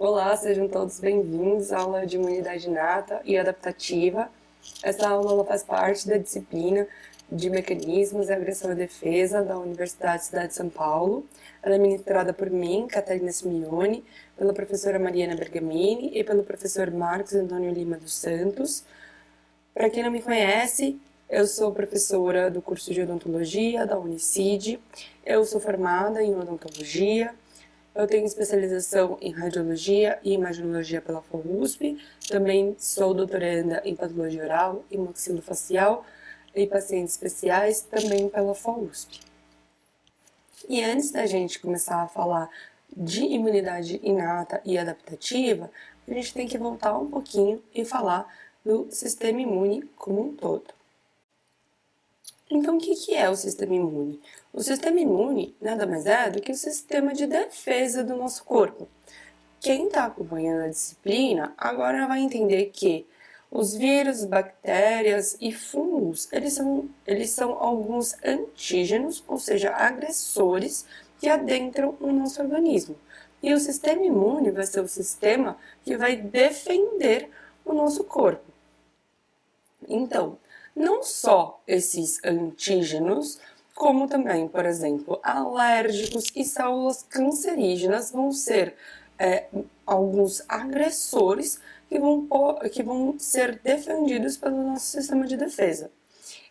Olá, sejam todos bem-vindos à aula de imunidade inata e adaptativa. Essa aula ela faz parte da disciplina de Mecanismos de Agressão e Defesa da Universidade Cidade de São Paulo. Ela é ministrada por mim, Catarina Simeone, pela professora Mariana Bergamini e pelo professor Marcos Antônio Lima dos Santos. Para quem não me conhece, eu sou professora do curso de odontologia da Unicid. Eu sou formada em odontologia. Eu tenho especialização em radiologia e imaginologia pela FUUSP. Também sou doutoranda em patologia oral e maxilofacial e pacientes especiais também pela FUUSP. E antes da gente começar a falar de imunidade inata e adaptativa, a gente tem que voltar um pouquinho e falar do sistema imune como um todo. Então, o que é o sistema imune? O sistema imune nada mais é do que o sistema de defesa do nosso corpo. Quem está acompanhando a disciplina agora vai entender que os vírus, bactérias e fungos, eles são alguns antígenos, ou seja, agressores que adentram o nosso organismo. E o sistema imune vai ser o sistema que vai defender o nosso corpo. Então, não só esses antígenos, como também, por exemplo, alérgicos e células cancerígenas vão ser alguns agressores que vão ser defendidos pelo nosso sistema de defesa.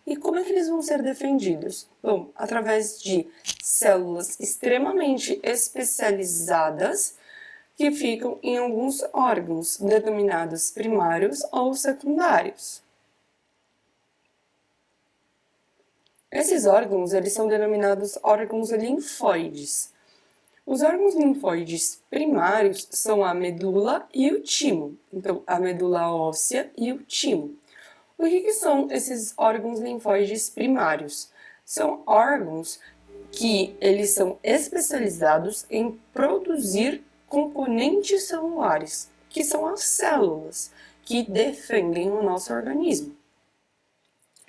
E como é que eles vão ser defendidos? Bom, através de células extremamente especializadas que ficam em alguns órgãos, denominados primários ou secundários. Esses órgãos, eles são denominados órgãos linfóides. Os órgãos linfóides primários são a medula e o timo. Então, a medula óssea e o timo. O que são esses órgãos linfóides primários? São órgãos que eles são especializados em produzir componentes celulares, que são as células que defendem o nosso organismo.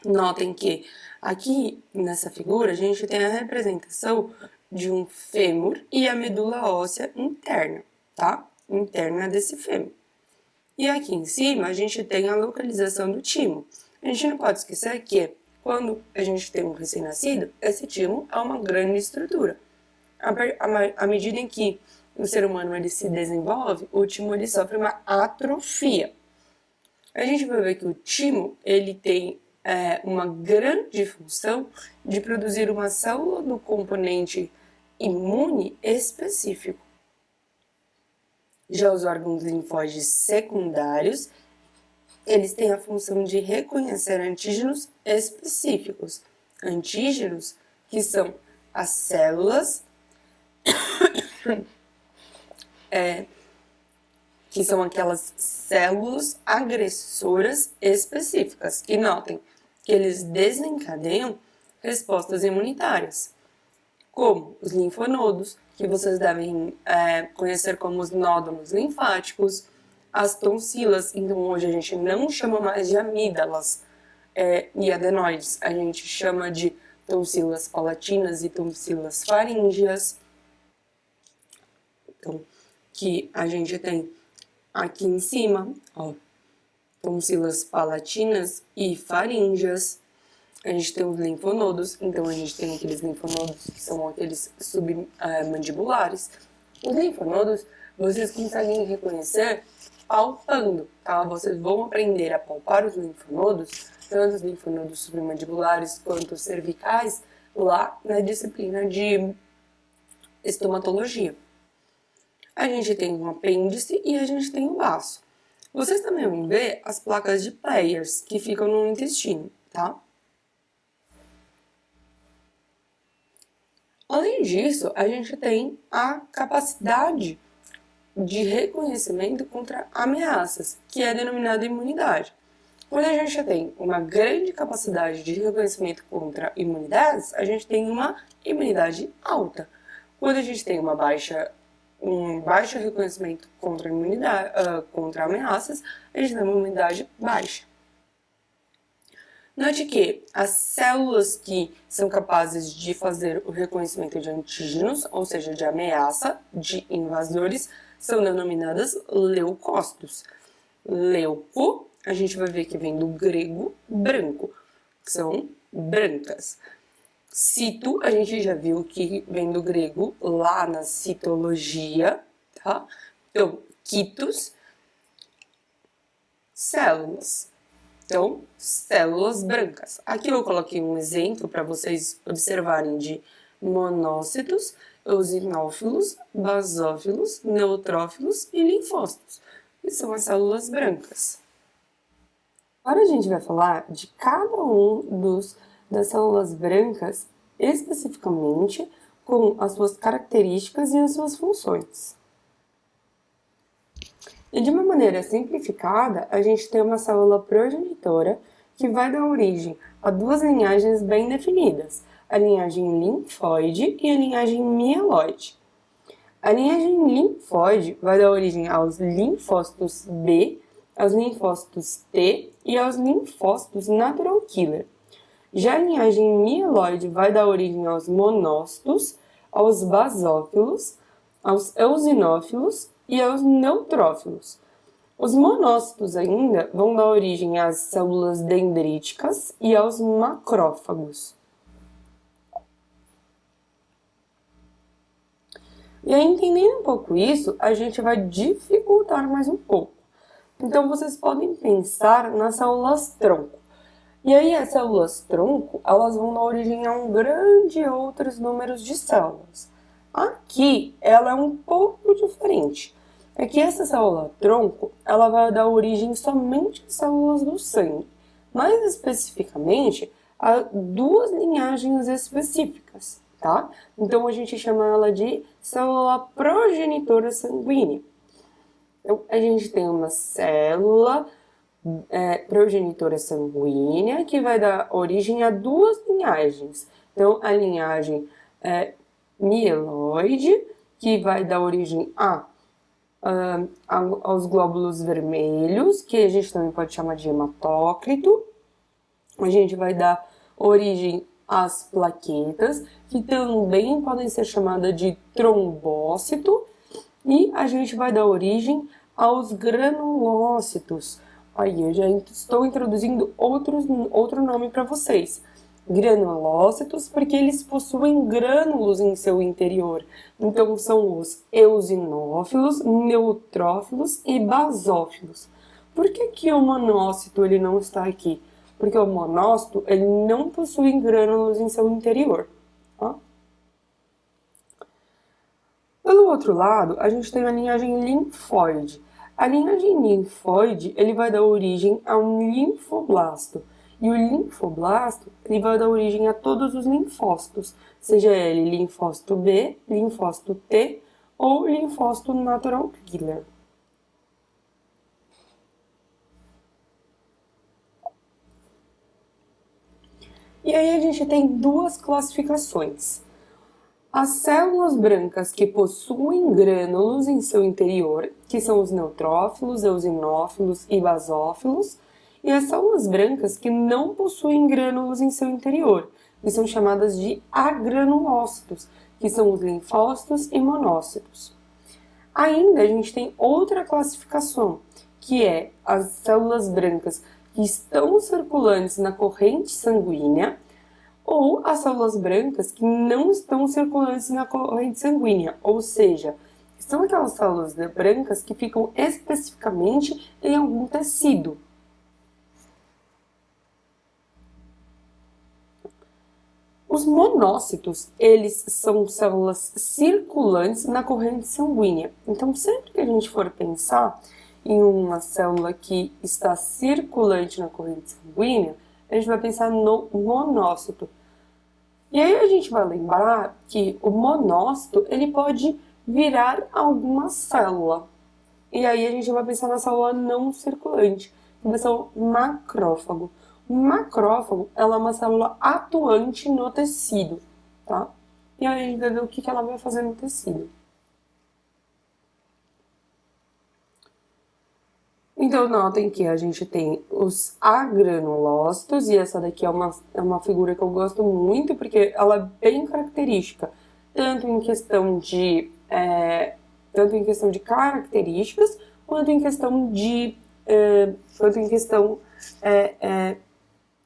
Notem que aqui nessa figura a gente tem a representação de um fêmur e a medula óssea interna, tá? Interna desse fêmur. E aqui em cima a gente tem a localização do timo. A gente não pode esquecer que quando a gente tem um recém-nascido, esse timo é uma grande estrutura. À medida em que o ser humano ele se desenvolve, o timo ele sofre uma atrofia. A gente vai ver que o timo ele tem uma grande função de produzir uma célula do componente imune específico. Já os órgãos linfóides secundários, eles têm a função de reconhecer antígenos específicos. Antígenos que são as células que são aquelas células agressoras específicas. E notem que eles desencadeiam respostas imunitárias, como os linfonodos, que vocês devem conhecer como os nódulos linfáticos, as tonsilas. Então hoje a gente não chama mais de amígdalas e adenoides, a gente chama de tonsilas palatinas e tonsilas faríngeas. Então, que a gente tem aqui em cima, ó, tonsilas palatinas e faríngeas. A gente tem os linfonodos, então a gente tem aqueles linfonodos que são aqueles submandibulares. Os linfonodos vocês conseguem reconhecer palpando, tá? Vocês vão aprender a palpar os linfonodos, tanto os linfonodos submandibulares quanto os cervicais, lá na disciplina de estomatologia. A gente tem um apêndice e a gente tem um baço. Vocês também vão ver as placas de Peyers que ficam no intestino, tá? Além disso, a gente tem a capacidade de reconhecimento contra ameaças, que é denominada imunidade. Quando a gente tem uma grande capacidade de reconhecimento contra imunidades, a gente tem uma imunidade alta. Quando a gente tem um baixo reconhecimento contra contra ameaças, a gente tem uma imunidade baixa. Note que as células que são capazes de fazer o reconhecimento de antígenos, ou seja, de ameaça, de invasores, são denominadas leucócitos. Leuco, a gente vai ver que vem do grego branco, que são brancas. Cito, a gente já viu que vem do grego lá na citologia, tá? Então, quitos, células. Então, células brancas. Aqui eu coloquei um exemplo para vocês observarem de monócitos, eosinófilos, basófilos, neutrófilos e linfócitos, que são as células brancas. Agora a gente vai falar de cada um das células brancas especificamente, com as suas características e as suas funções. E de uma maneira simplificada, a gente tem uma célula progenitora que vai dar origem a duas linhagens bem definidas, a linhagem linfóide e a linhagem mieloide. A linhagem linfóide vai dar origem aos linfócitos B, aos linfócitos T e aos linfócitos natural killer. Já a linhagem mieloide vai dar origem aos monócitos, aos basófilos, aos eosinófilos e aos neutrófilos. Os monócitos ainda vão dar origem às células dendríticas e aos macrófagos. E aí, entendendo um pouco isso, a gente vai dificultar mais um pouco. Então, vocês podem pensar nas células tronco. E aí, as células tronco, elas vão dar origem a um grande outros números de células. Aqui, ela é um pouco diferente. É que essa célula tronco, ela vai dar origem somente às células do sangue. Mais especificamente, a duas linhagens específicas, tá? Então, a gente chama ela de célula progenitora sanguínea. Então, a gente tem uma célula progenitora sanguínea que vai dar origem a duas linhagens. Então, a linhagem mieloide, que vai dar origem aos glóbulos vermelhos, que a gente também pode chamar de hematócrito. A gente vai dar origem às plaquetas, que também podem ser chamadas de trombócito. E a gente vai dar origem aos granulócitos. Aí eu já estou introduzindo outro nome para vocês. Granulócitos, porque eles possuem grânulos em seu interior. Então, são os eosinófilos, neutrófilos e basófilos. Por que o monócito ele não está aqui? Porque o monócito ele não possui grânulos em seu interior. Tá? Pelo outro lado, a gente tem a linhagem linfóide. A linhagem linfóide ele vai dar origem a um linfoblasto. E o linfoblasto ele vai dar origem a todos os linfócitos, seja ele linfócito B, linfócito T ou linfócito natural killer. E aí a gente tem duas classificações. As células brancas que possuem grânulos em seu interior, que são os neutrófilos, eosinófilos e basófilos, e as células brancas que não possuem grânulos em seu interior, que são chamadas de agranulócitos, que são os linfócitos e monócitos. Ainda a gente tem outra classificação, que é as células brancas que estão circulantes na corrente sanguínea, ou as células brancas que não estão circulantes na corrente sanguínea, ou seja, são aquelas células brancas que ficam especificamente em algum tecido. Os monócitos, eles são células circulantes na corrente sanguínea. Então, sempre que a gente for pensar em uma célula que está circulante na corrente sanguínea, a gente vai pensar no monócito. E aí a gente vai lembrar que o monócito, ele pode virar alguma célula. E aí a gente vai pensar na célula não circulante, que vai ser o macrófago. O macrófago, ela é uma célula atuante no tecido, tá? E aí a gente vai ver o que ela vai fazer no tecido. Então, notem que a gente tem os agranulócitos, e essa daqui é uma figura que eu gosto muito, porque ela é bem característica, tanto em questão de características, quanto em questão de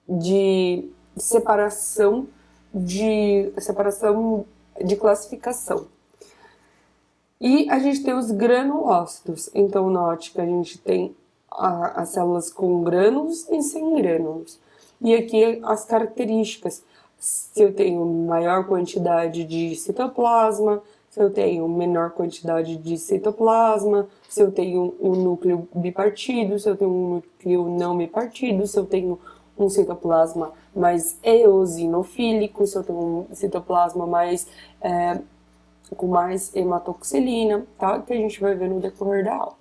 de separação de classificação. E a gente tem os granulócitos. Então, note que a gente tem as células com grânulos e sem grânulos. E aqui as características. Se eu tenho maior quantidade de citoplasma, se eu tenho menor quantidade de citoplasma, se eu tenho um núcleo bipartido, se eu tenho um núcleo não bipartido, se eu tenho um citoplasma mais eosinofílico, se eu tenho um citoplasma com mais hematoxilina, tá? Que a gente vai ver no decorrer da aula.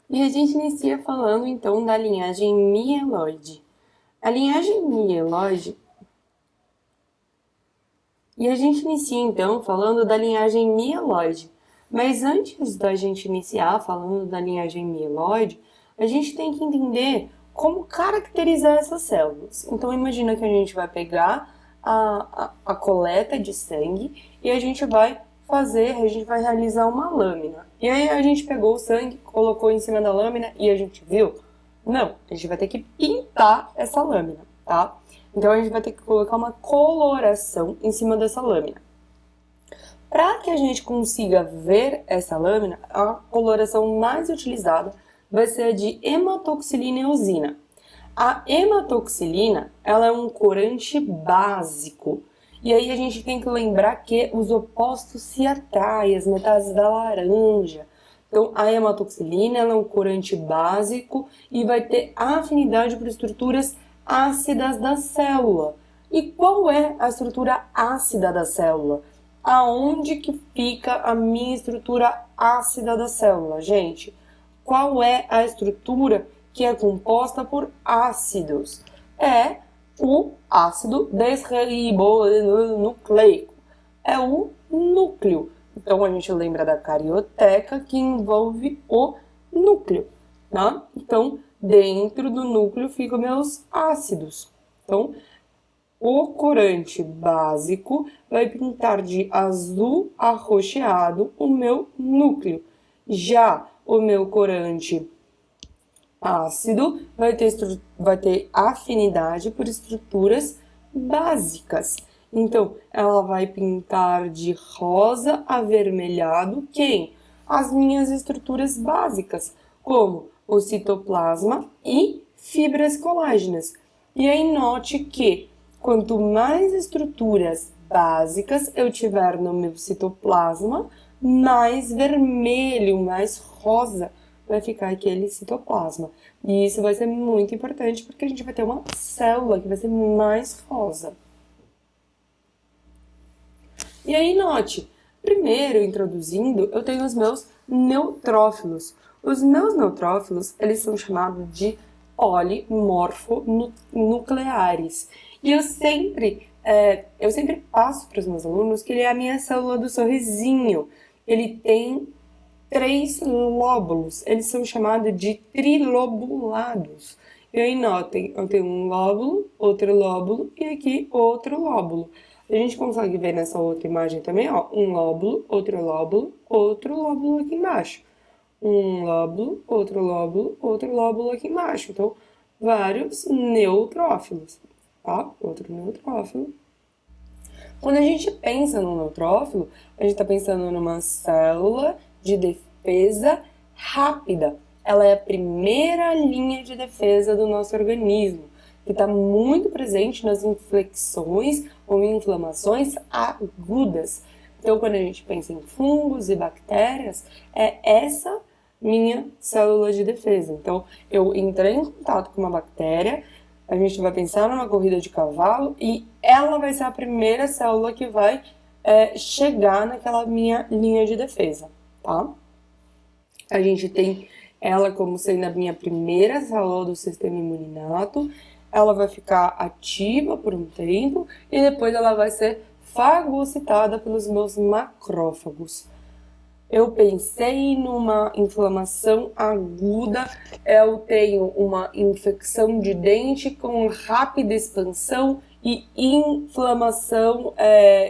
E a gente inicia falando, então, da linhagem mieloide. A linhagem mieloide... E a gente inicia, então, falando da linhagem mieloide. Mas antes da gente iniciar falando da linhagem mieloide, a gente tem que entender como caracterizar essas células. Então, imagina que a gente vai pegar a coleta de sangue e a gente vai realizar uma lâmina. E aí a gente pegou o sangue, colocou em cima da lâmina e a gente viu? Não, a gente vai ter que pintar essa lâmina, tá? Então a gente vai ter que colocar uma coloração em cima dessa lâmina. Para que a gente consiga ver essa lâmina, a coloração mais utilizada vai ser a de hematoxilina eosina. A hematoxilina, ela é um corante básico. E aí a gente tem que lembrar que os opostos se atraem, as metades da laranja. Então, a hematoxilina, ela é um corante básico e vai ter afinidade por estruturas ácidas da célula. E qual é a estrutura ácida da célula? Aonde que fica a minha estrutura ácida da célula, gente? Qual é a estrutura que é composta por ácidos? É o ácido desribonucleico. É o núcleo. Então, a gente lembra da carioteca, que envolve o núcleo, tá? Então, dentro do núcleo ficam meus ácidos. Então, o corante básico vai pintar de azul arroxeado o meu núcleo. Já o meu corante ácido vai ter afinidade por estruturas básicas. Então, ela vai pintar de rosa avermelhado quem? As minhas estruturas básicas, como o citoplasma e fibras colágenas. E aí note que quanto mais estruturas básicas eu tiver no meu citoplasma, mais vermelho, mais rosa vai ficar aquele citoplasma. E isso vai ser muito importante porque a gente vai ter uma célula que vai ser mais rosa. E aí note, primeiro introduzindo, eu tenho os meus neutrófilos. Os meus neutrófilos, eles são chamados de polimorfonucleares. E eu sempre passo para os meus alunos que ele é a minha célula do sorrisinho. Ele tem 3 lóbulos, eles são chamados de trilobulados. E aí notem, eu tenho um lóbulo, outro lóbulo e aqui outro lóbulo. A gente consegue ver nessa outra imagem também, ó, um lóbulo, outro lóbulo aqui embaixo. Um lóbulo, outro lóbulo aqui embaixo. Então, vários neutrófilos, tá? Outro neutrófilo. Quando a gente pensa no neutrófilo, a gente está pensando numa célula de defesa rápida. Ela é a primeira linha de defesa do nosso organismo, que está muito presente nas infecções ou inflamações agudas. Então, quando a gente pensa em fungos e bactérias, é essa minha célula de defesa. Então, eu entrei em contato com uma bactéria, a gente vai pensar numa corrida de cavalo e ela vai ser a primeira célula que vai chegar naquela minha linha de defesa, tá? A gente tem ela como sendo a minha primeira célula do sistema imuninato. Ela vai ficar ativa por um tempo e depois ela vai ser fagocitada pelos meus macrófagos. Eu pensei numa inflamação aguda, eu tenho uma infecção de dente com rápida expansão e inflamação,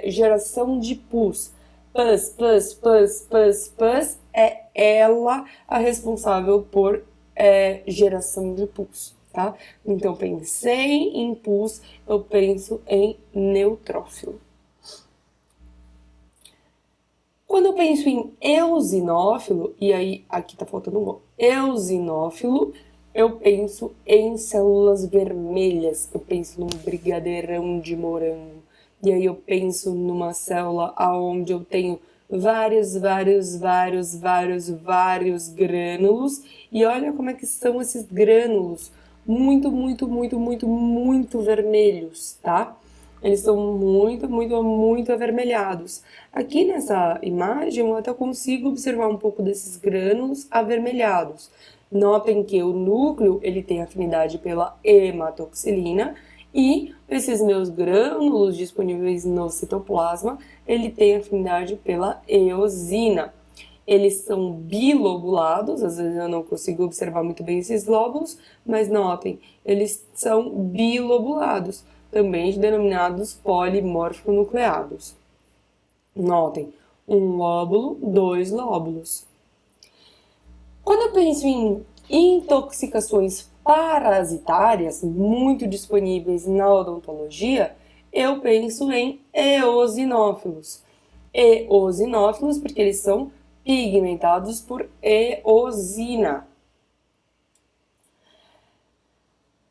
geração de pus. Pus, é ela a responsável por geração de pus, tá? Então, pensei em pus, eu penso em neutrófilo. Quando eu penso em eosinófilo, e aí aqui tá faltando um gol, eosinófilo, eu penso em células vermelhas, eu penso num brigadeirão de morango, e aí eu penso numa célula onde eu tenho vários grânulos, e olha como é que são esses grânulos, muito vermelhos, tá? Eles são muito avermelhados. Aqui nessa imagem eu até consigo observar um pouco desses grânulos avermelhados. Notem que o núcleo ele tem afinidade pela hematoxilina e esses meus grânulos disponíveis no citoplasma, ele tem afinidade pela eosina. Eles são bilobulados, às vezes eu não consigo observar muito bem esses lóbulos, mas notem, eles são bilobulados, também denominados polimorfonucleados. Notem, um lóbulo, dois lóbulos. Quando eu penso em intoxicações parasitárias, muito disponíveis na odontologia, eu penso em eosinófilos. Eosinófilos porque eles são pigmentados por eosina.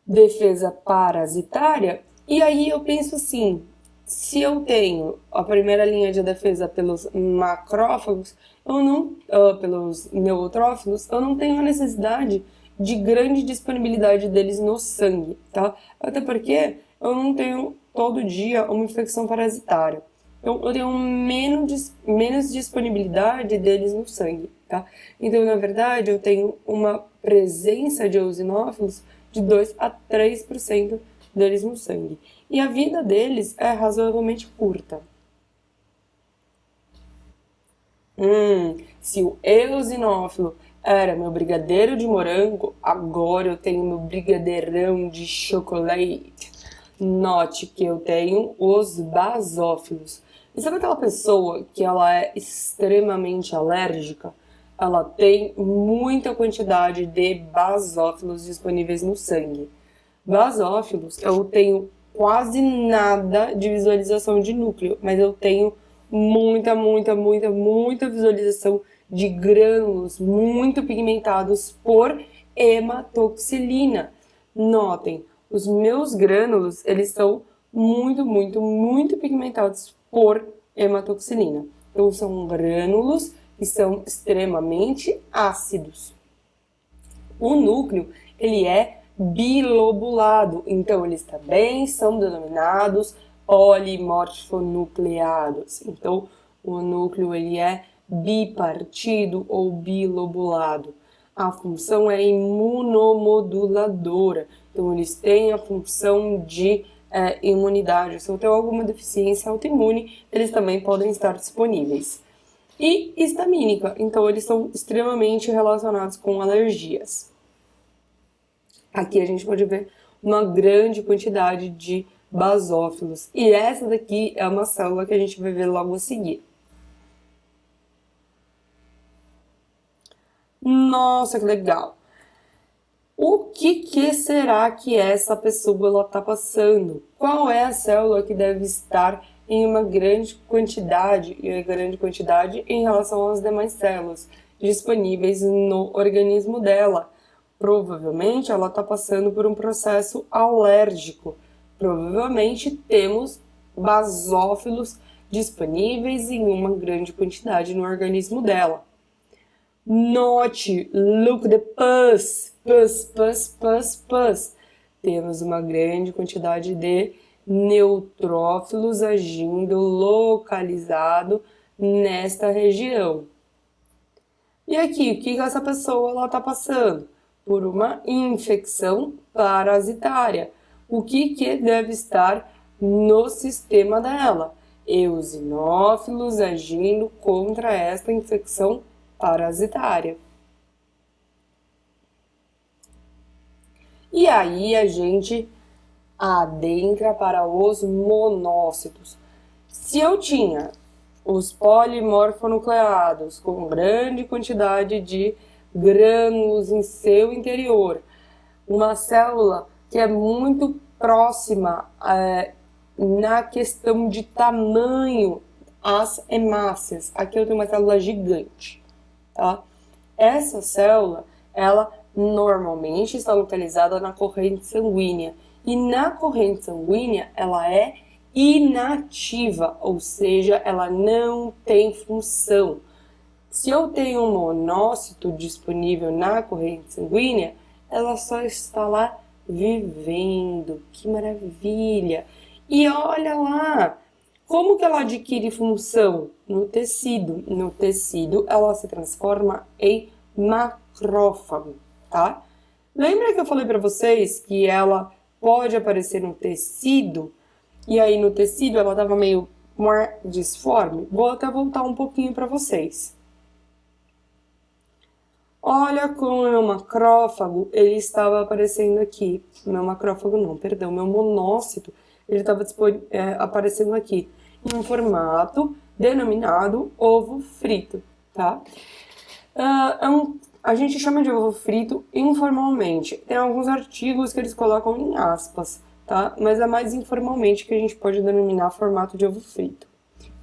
Defesa parasitária, e aí eu penso assim, se eu tenho a primeira linha de defesa pelos macrófagos, pelos neutrófilos, eu não tenho a necessidade de grande disponibilidade deles no sangue, tá? Até porque eu não tenho todo dia uma infecção parasitária. Então, eu tenho menos disponibilidade deles no sangue, tá? Então, na verdade, eu tenho uma presença de eosinófilos de 2 a 3% deles no sangue. E a vida deles é razoavelmente curta. Se o eosinófilo era meu brigadeiro de morango, agora eu tenho meu brigadeirão de chocolate. Note que eu tenho os basófilos. E sabe aquela pessoa que ela é extremamente alérgica? Ela tem muita quantidade de basófilos disponíveis no sangue. Basófilos, eu tenho quase nada de visualização de núcleo, mas eu tenho muita visualização de grânulos muito pigmentados por hematoxilina. Notem, os meus grânulos, eles são muito pigmentados por hematoxilina. Então, são grânulos que são extremamente ácidos. O núcleo, ele é bilobulado, então eles também são denominados polimorfonucleados. Então, o núcleo, ele é bipartido ou bilobulado. A função é imunomoduladora, então eles têm a função de imunidade. Se eu tenho alguma deficiência autoimune, eles também podem estar disponíveis. E histamínica, então eles são extremamente relacionados com alergias. Aqui a gente pode ver uma grande quantidade de basófilos. E essa daqui é uma célula que a gente vai ver logo a seguir. Nossa, que legal! O que será que essa pessoa está passando? Qual é a célula que deve estar em uma grande quantidade, em relação às demais células disponíveis no organismo dela? Provavelmente ela está passando por um processo alérgico. Provavelmente temos basófilos disponíveis em uma grande quantidade no organismo dela. Note, look the pus. Temos uma grande quantidade de neutrófilos agindo localizado nesta região. E aqui, o que essa pessoa está passando? Por uma infecção parasitária. O que deve estar no sistema dela? eosinófilos agindo contra esta infecção parasitária. E aí a gente adentra para os monócitos. Se eu tinha os polimorfonucleados com grande quantidade de grânulos em seu interior, uma célula que é muito próxima na questão de tamanho às hemácias. Aqui eu tenho uma célula gigante, tá? Essa célula, ela normalmente está localizada na corrente sanguínea. E na corrente sanguínea, ela é inativa, ou seja, ela não tem função. Se eu tenho um monócito disponível na corrente sanguínea, ela só está lá vivendo. Que maravilha! E olha lá, como que ela adquire função? No tecido. No tecido, ela se transforma em macrófago, tá? Lembra que eu falei para vocês que ela pode aparecer no tecido? E aí no tecido ela estava meio disforme? Vou até voltar um pouquinho para vocês. Olha como o meu macrófago, ele estava aparecendo aqui. Meu macrófago não, perdão, meu monócito, ele estava aparecendo aqui, em um formato denominado ovo frito, tá? A gente chama de ovo frito informalmente. Tem alguns artigos que eles colocam em aspas, tá? Mas é mais informalmente que a gente pode denominar formato de ovo frito.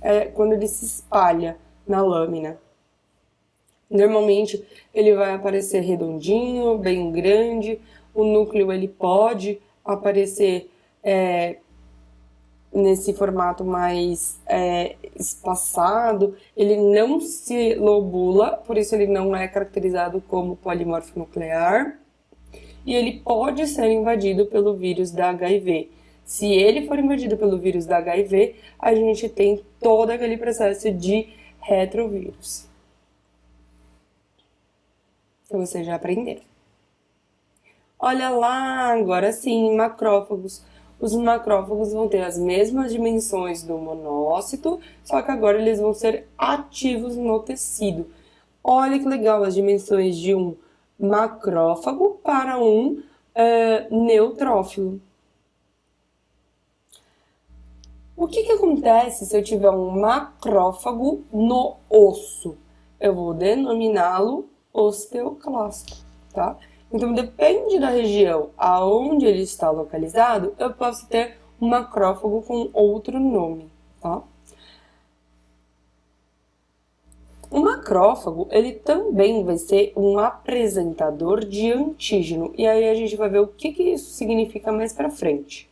É quando ele se espalha na lâmina. Normalmente ele vai aparecer redondinho, bem grande, o núcleo ele pode aparecer nesse formato mais espaçado, ele não se lobula, por isso ele não é caracterizado como polimorfo nuclear, e ele pode ser invadido pelo vírus da HIV. Se ele for invadido pelo vírus da HIV, a gente tem todo aquele processo de retrovírus. Então vocês já aprenderam. Olha lá, agora sim, macrófagos. Os macrófagos vão ter as mesmas dimensões do monócito, só que agora eles vão ser ativos no tecido. Olha que legal as dimensões de um macrófago para um neutrófilo. O que acontece se eu tiver um macrófago no osso? Eu vou denominá-lo osteoclasto, tá? Então, depende da região aonde ele está localizado, eu posso ter um macrófago com outro nome, tá? O macrófago, ele também vai ser um apresentador de antígeno, e aí a gente vai ver o que isso significa mais para frente.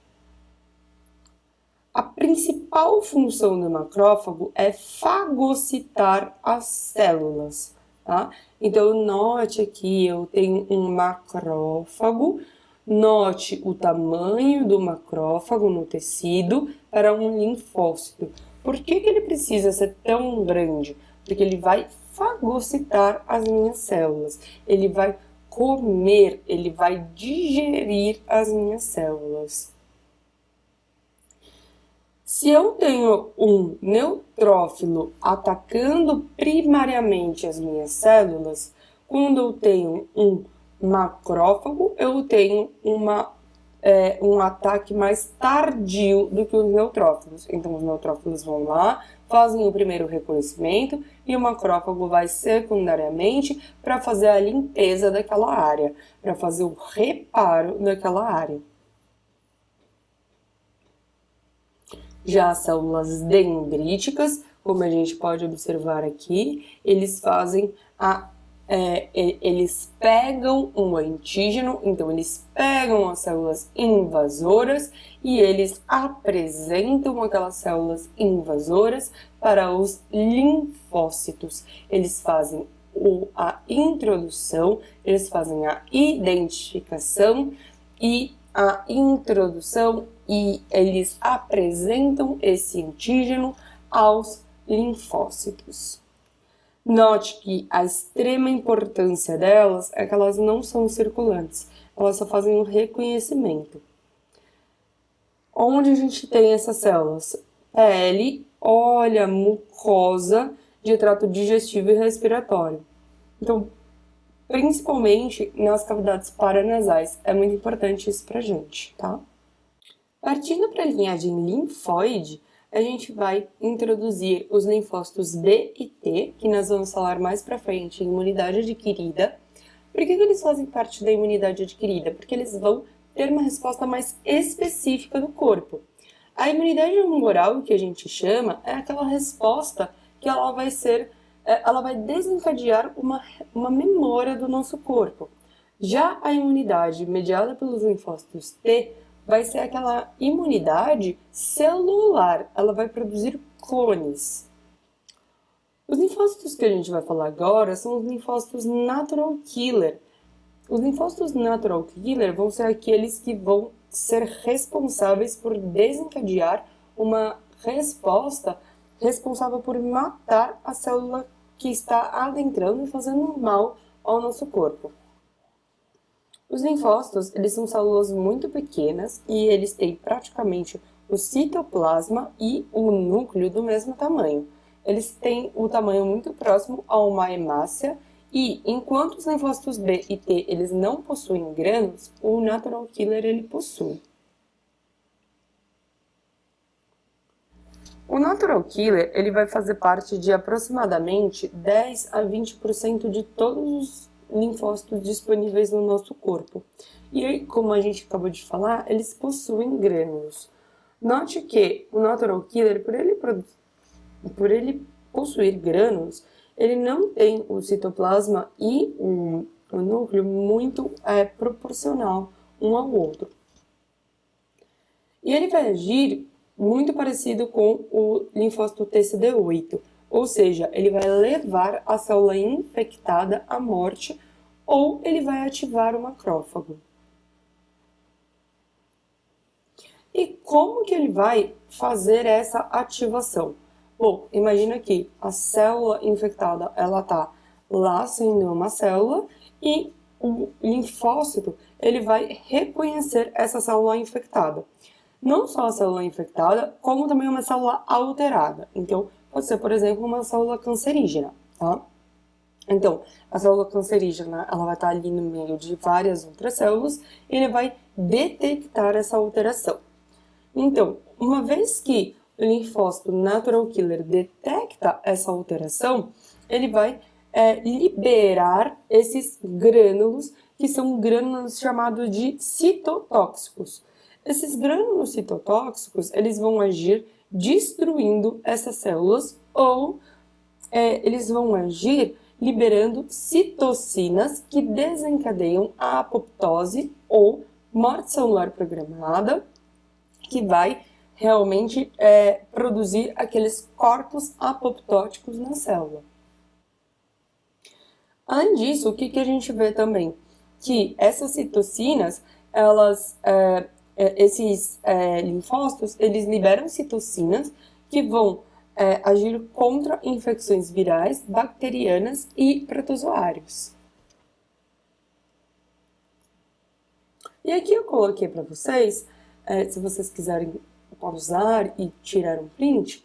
A principal função do macrófago é fagocitar as células, tá? Então, note aqui, eu tenho um macrófago, note o tamanho do macrófago no tecido para um linfócito. Por que ele precisa ser tão grande? Porque ele vai fagocitar as minhas células, ele vai comer, ele vai digerir as minhas células. Se eu tenho um neutrófilo atacando primariamente as minhas células, quando eu tenho um macrófago, eu tenho um ataque mais tardio do que os neutrófilos. Então, os neutrófilos vão lá, fazem o primeiro reconhecimento e o macrófago vai secundariamente para fazer a limpeza daquela área, para fazer o reparo daquela área. Já as células dendríticas, como a gente pode observar aqui, eles fazem eles pegam um antígeno, então eles pegam as células invasoras e eles apresentam aquelas células invasoras para os linfócitos. Eles fazem a introdução, eles fazem a identificação e a introdução e eles apresentam esse antígeno aos linfócitos. Note que a extrema importância delas é que elas não são circulantes, elas só fazem um reconhecimento. Onde a gente tem essas células? Pele olha, mucosa de trato digestivo e respiratório. Então, principalmente nas cavidades paranasais, é muito importante isso pra gente, tá? Partindo para a linhagem linfóide, a gente vai introduzir os linfócitos B e T, que nós vamos falar mais para frente em imunidade adquirida. Por que eles fazem parte da imunidade adquirida? Porque eles vão ter uma resposta mais específica do corpo. A imunidade humoral, que a gente chama, é aquela resposta que ela vai desencadear uma memória do nosso corpo. Já a imunidade mediada pelos linfócitos T vai ser aquela imunidade celular, ela vai produzir clones. Os linfócitos que a gente vai falar agora são os linfócitos natural killer. Os linfócitos natural killer vão ser aqueles que vão ser responsáveis por desencadear uma resposta responsável por matar a célula que está adentrando e fazendo mal ao nosso corpo. Os linfócitos, eles são células muito pequenas e eles têm praticamente o citoplasma e o núcleo do mesmo tamanho. Eles têm o tamanho muito próximo a uma hemácia e, enquanto os linfócitos B e T eles não possuem grânulos, o natural killer ele possui. O natural killer ele vai fazer parte de aproximadamente 10 a 20% de todos os linfócitos disponíveis no nosso corpo. E aí, como a gente acabou de falar, eles possuem grânulos. Note que o natural killer, por ele possuir grânulos, ele não tem o citoplasma e o núcleo muito proporcional um ao outro. E ele vai agir muito parecido com o linfócito TCD8, ou seja, ele vai levar a célula infectada à morte ou ele vai ativar o macrófago. E como que ele vai fazer essa ativação? Bom, imagina que a célula infectada, ela está lá sendo uma célula e o linfócito, ele vai reconhecer essa célula infectada. Não só a célula infectada, como também uma célula alterada. Então, pode ser, por exemplo, uma célula cancerígena, tá? Então, a célula cancerígena, ela vai estar ali no meio de várias outras células e ele vai detectar essa alteração. Então, uma vez que o linfócito natural killer detecta essa alteração, ele vai liberar esses grânulos, que são grânulos chamados de citotóxicos. Esses grânulos citotóxicos, eles vão agir destruindo essas células ou eles vão agir liberando citocinas que desencadeiam a apoptose ou morte celular programada, que vai realmente produzir aqueles corpos apoptóticos na célula. Além disso, o que a gente vê também? Que essas citocinas, esses linfócitos, eles liberam citocinas que vão agir contra infecções virais, bacterianas e protozoários. E aqui eu coloquei para vocês, se vocês quiserem pausar e tirar um print,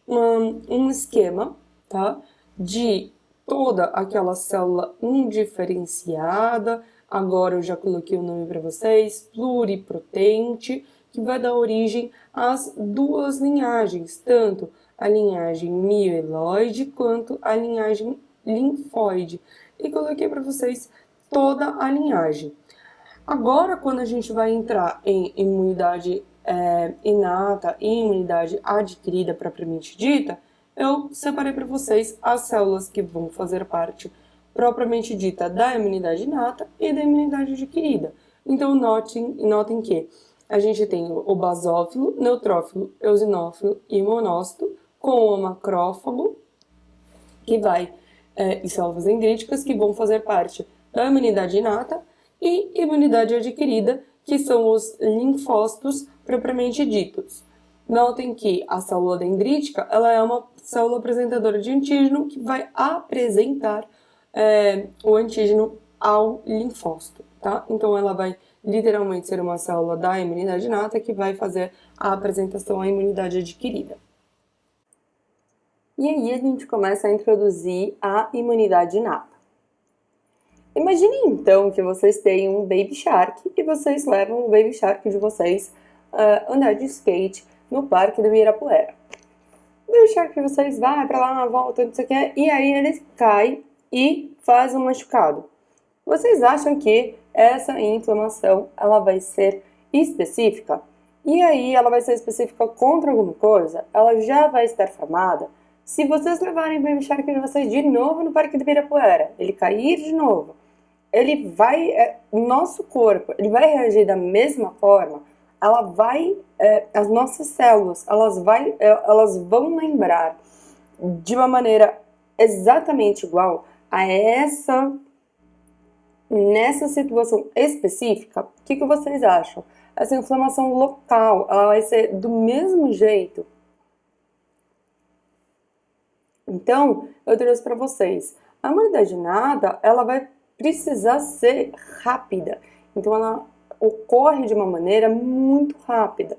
um esquema, tá, de toda aquela célula indiferenciada. Agora eu já coloquei o nome para vocês, pluripotente, que vai dar origem às duas linhagens, tanto a linhagem mieloide quanto a linhagem linfóide. E coloquei para vocês toda a linhagem. Agora, quando a gente vai entrar em imunidade inata e imunidade adquirida propriamente dita, eu separei para vocês as células que vão fazer parte propriamente dita da imunidade inata e da imunidade adquirida. Então, notem que a gente tem o basófilo, neutrófilo, eosinófilo e monócito, com o macrófago, que vai, e células dendríticas, que vão fazer parte da imunidade inata e imunidade adquirida, que são os linfócitos propriamente ditos. Notem que a célula dendrítica, ela é uma célula apresentadora de antígeno que vai apresentar o antígeno ao linfócito, tá? Então, ela vai literalmente ser uma célula da imunidade inata que vai fazer a apresentação à imunidade adquirida. E aí a gente começa a introduzir a imunidade inata. Imaginem então que vocês têm um Baby Shark e vocês levam o Baby Shark de vocês andar de skate no Parque do Ibirapuera. O Baby Shark de vocês vai pra lá, volta, não sei o que, e aí ele cai e faz um machucado. Vocês acham que essa inflamação ela vai ser específica? E aí ela vai ser específica contra alguma coisa? Ela já vai estar formada? Se vocês levarem o Baby Shark de vocês de novo no Parque do Ibirapuera, ele cair de novo, ele vai, o nosso corpo, ele vai reagir da mesma forma, ela vai, as nossas células, elas vão lembrar de uma maneira exatamente igual a nessa situação específica. O que vocês acham? Essa inflamação local, ela vai ser do mesmo jeito? Então, eu trouxe para vocês, a imunidade inata, ela vai precisar ser rápida. Então, ela ocorre de uma maneira muito rápida.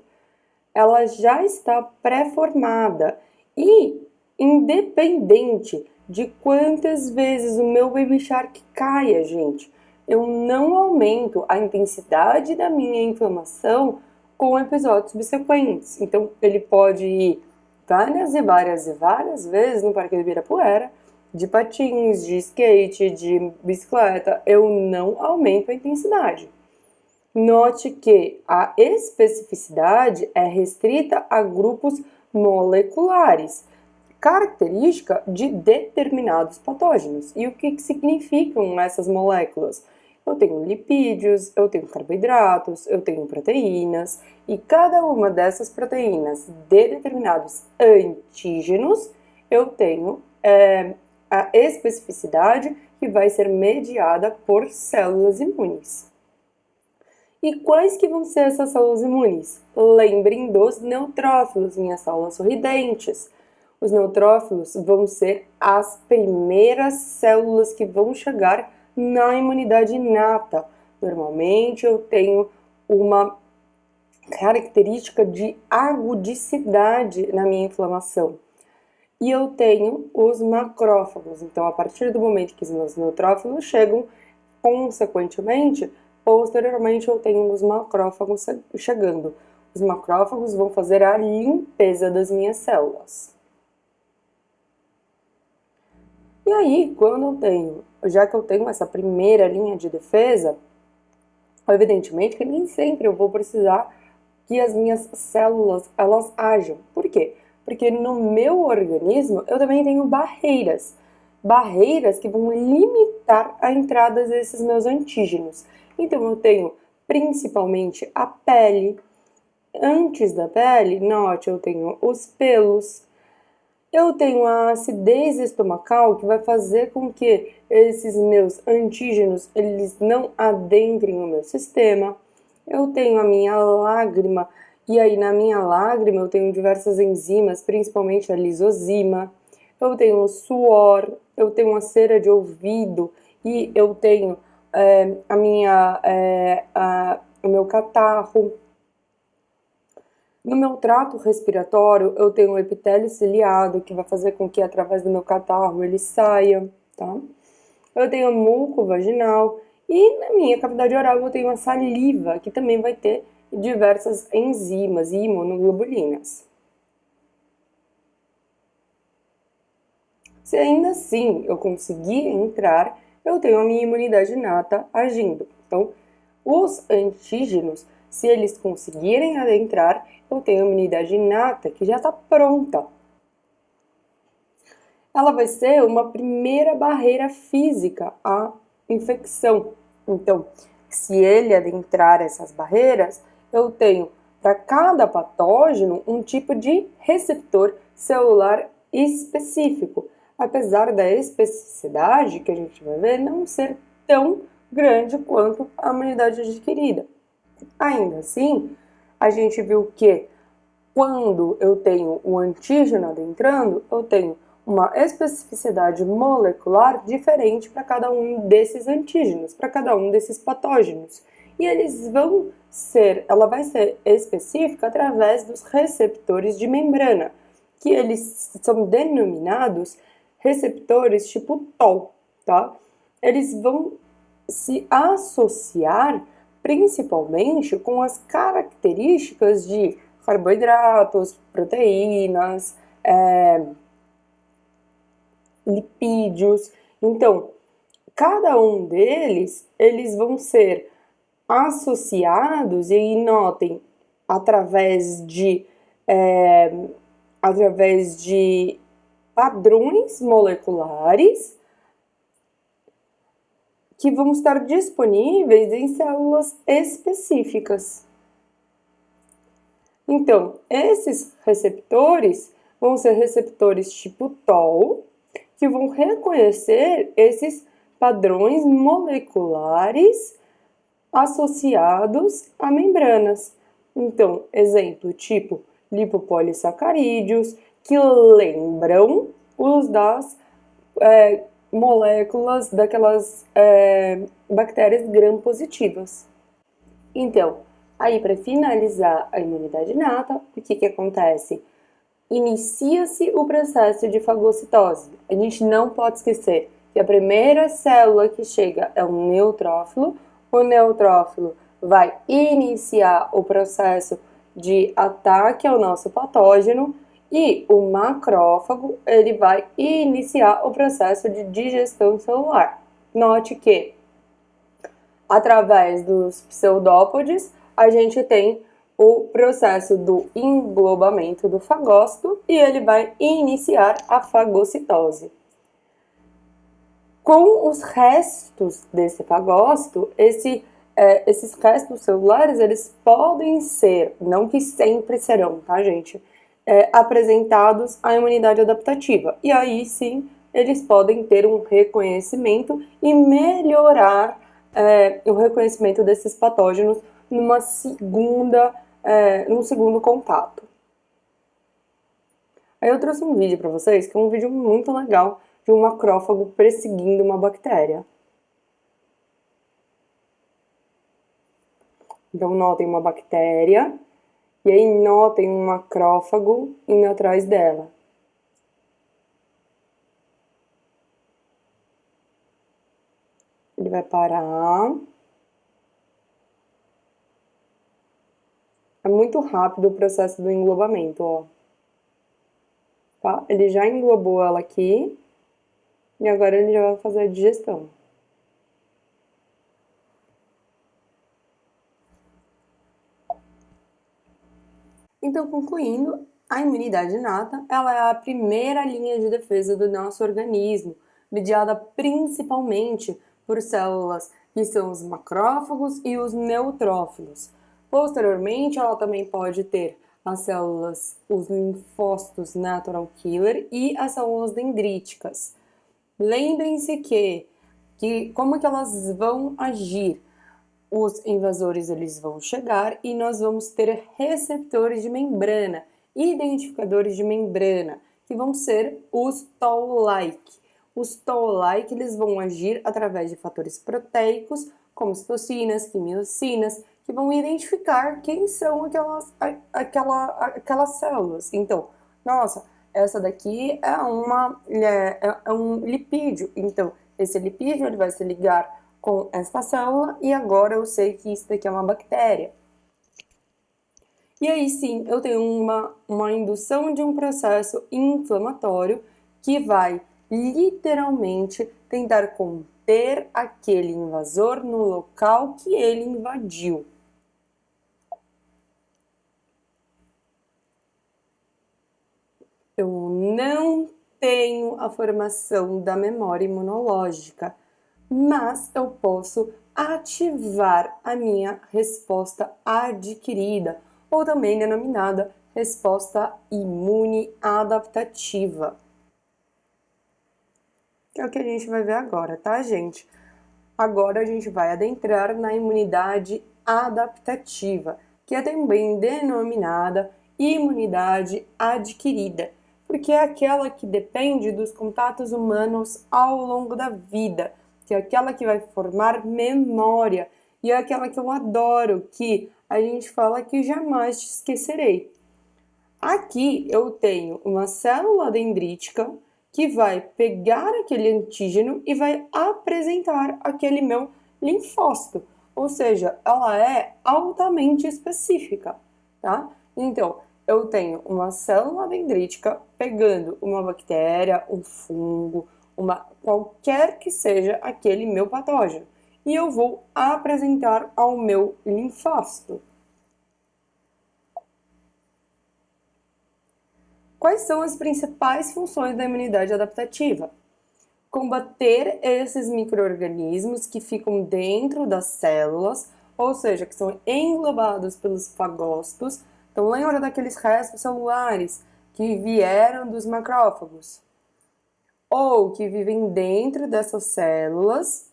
Ela já está pré-formada e independente de quantas vezes o meu Baby Shark caia, gente, eu não aumento a intensidade da minha inflamação com episódios subsequentes. Então, ele pode ir várias e várias e várias vezes no Parque do Ibirapuera, de patins, de skate, de bicicleta, eu não aumento a intensidade. Note que a especificidade é restrita a grupos moleculares, característica de determinados patógenos. E o que significam essas moléculas? Eu tenho lipídios, eu tenho carboidratos, eu tenho proteínas, e cada uma dessas proteínas de determinados antígenos, eu tenho a especificidade que vai ser mediada por células imunes. E quais que vão ser essas células imunes? Lembrem dos neutrófilos, minhas células sorridentes. Os neutrófilos vão ser as primeiras células que vão chegar na imunidade inata. Normalmente eu tenho uma característica de agudicidade na minha inflamação. E eu tenho os macrófagos. Então, a partir do momento que os meus neutrófilos chegam, consequentemente, posteriormente eu tenho os macrófagos chegando. Os macrófagos vão fazer a limpeza das minhas células. E aí, já que eu tenho essa primeira linha de defesa, evidentemente que nem sempre eu vou precisar que as minhas células, elas ajam. Por quê? Porque no meu organismo eu também tenho barreiras que vão limitar a entrada desses meus antígenos. Então eu tenho principalmente a pele. Antes da pele, note, eu tenho os pelos. Eu tenho a acidez estomacal que vai fazer com que esses meus antígenos eles não adentrem o meu sistema. Eu tenho a minha lágrima, e aí na minha lágrima eu tenho diversas enzimas, principalmente a lisozima. Eu tenho o suor, eu tenho a cera de ouvido e eu tenho o meu catarro. No meu trato respiratório, eu tenho o epitélio ciliado, que vai fazer com que através do meu catarro ele saia, tá? Eu tenho o muco vaginal e na minha cavidade oral eu tenho a saliva, que também vai ter diversas enzimas e imunoglobulinas. Se ainda assim eu conseguir entrar, eu tenho a minha imunidade inata agindo. Então, os antígenos, se eles conseguirem adentrar, eu tenho a imunidade inata que já está pronta. Ela vai ser uma primeira barreira física à infecção. Então, se ele adentrar essas barreiras, eu tenho para cada patógeno um tipo de receptor celular específico, apesar da especificidade que a gente vai ver não ser tão grande quanto a imunidade adquirida. Ainda assim, a gente viu que quando eu tenho o antígeno adentrando, eu tenho uma especificidade molecular diferente para cada um desses antígenos, para cada um desses patógenos. E ela vai ser específica através dos receptores de membrana. que eles são denominados receptores tipo TOL, tá? Eles vão se associar principalmente com as características de carboidratos, proteínas, lipídios. Então, cada um deles, eles vão ser associados, e aí notem, através de padrões moleculares que vão estar disponíveis em células específicas. Então, esses receptores vão ser receptores tipo TOL, que vão reconhecer esses padrões moleculares associados a membranas. Então, exemplo tipo lipopolissacarídeos, que lembram os das moléculas daquelas bactérias gram-positivas. Então, aí para finalizar a imunidade inata, o que acontece? Inicia-se o processo de fagocitose. A gente não pode esquecer que a primeira célula que chega é um neutrófilo. O neutrófilo vai iniciar o processo de ataque ao nosso patógeno e o macrófago ele vai iniciar o processo de digestão celular. Note que, através dos pseudópodes, a gente tem o processo do englobamento do fagócito e ele vai iniciar a fagocitose. Com os restos desse fagócito, esses restos celulares, eles podem ser, não que sempre serão, tá, gente? Apresentados à imunidade adaptativa. E aí, sim, eles podem ter um reconhecimento e melhorar o reconhecimento desses patógenos num segundo contato. Aí eu trouxe um vídeo para vocês, que é um vídeo muito legal, de um macrófago perseguindo uma bactéria. Então, notem uma bactéria, e aí notem um macrófago indo atrás dela. Ele vai parar. É muito rápido o processo do englobamento, ó. Tá? Ele já englobou ela aqui, e agora ele já vai fazer a digestão. Então, concluindo, a imunidade inata, ela é a primeira linha de defesa do nosso organismo, mediada principalmente por células que são os macrófagos e os neutrófilos. Posteriormente, ela também pode ter as células, os linfócitos natural killer e as células dendríticas. Lembrem-se que como que elas vão agir? Os invasores eles vão chegar e nós vamos ter receptores de membrana, identificadores de membrana, que vão ser os Toll-like. Os Toll-like eles vão agir através de fatores proteicos, como citocinas, quimiocinas, que vão identificar quem são aquelas células. Então, nossa, essa daqui é um lipídio. Então, esse lipídio ele vai se ligar com esta célula e agora eu sei que isso daqui é uma bactéria. E aí sim, eu tenho uma indução de um processo inflamatório que vai literalmente tentar conter aquele invasor no local que ele invadiu. Eu não tenho a formação da memória imunológica, mas eu posso ativar a minha resposta adquirida, ou também denominada resposta imune adaptativa. Que é o que a gente vai ver agora, tá, gente? Agora a gente vai adentrar na imunidade adaptativa, que é também denominada imunidade adquirida, porque é aquela que depende dos contatos humanos ao longo da vida, que é aquela que vai formar memória, e é aquela que eu adoro, que a gente fala que jamais te esquecerei. Aqui eu tenho uma célula dendrítica que vai pegar aquele antígeno e vai apresentar aquele meu linfócito, ou seja, ela é altamente específica, tá? Então, eu tenho uma célula dendrítica pegando uma bactéria, um fungo, qualquer que seja aquele meu patógeno, e eu vou apresentar ao meu linfócito. Quais são as principais funções da imunidade adaptativa? Combater esses micro-organismos que ficam dentro das células, ou seja, que são englobados pelos fagócitos. Então, lembra daqueles restos celulares que vieram dos macrófagos? Ou que vivem dentro dessas células.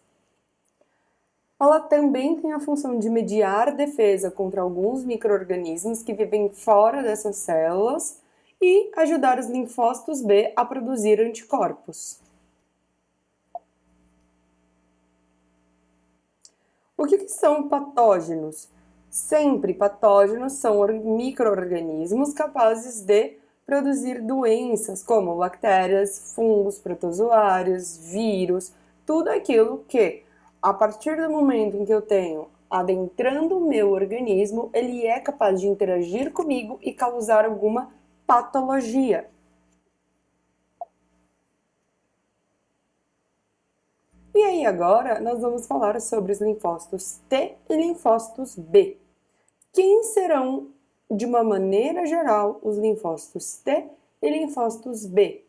Ela também tem a função de mediar defesa contra alguns micro-organismos que vivem fora dessas células e ajudar os linfócitos B a produzir anticorpos. O que são patógenos? Sempre patógenos são micro-organismos capazes de produzir doenças como bactérias, fungos, protozoários, vírus, tudo aquilo que, a partir do momento em que eu tenho adentrando o meu organismo, ele é capaz de interagir comigo e causar alguma patologia. E aí agora nós vamos falar sobre os linfócitos T e linfócitos B. Quem serão, de uma maneira geral, os linfócitos T e linfócitos B?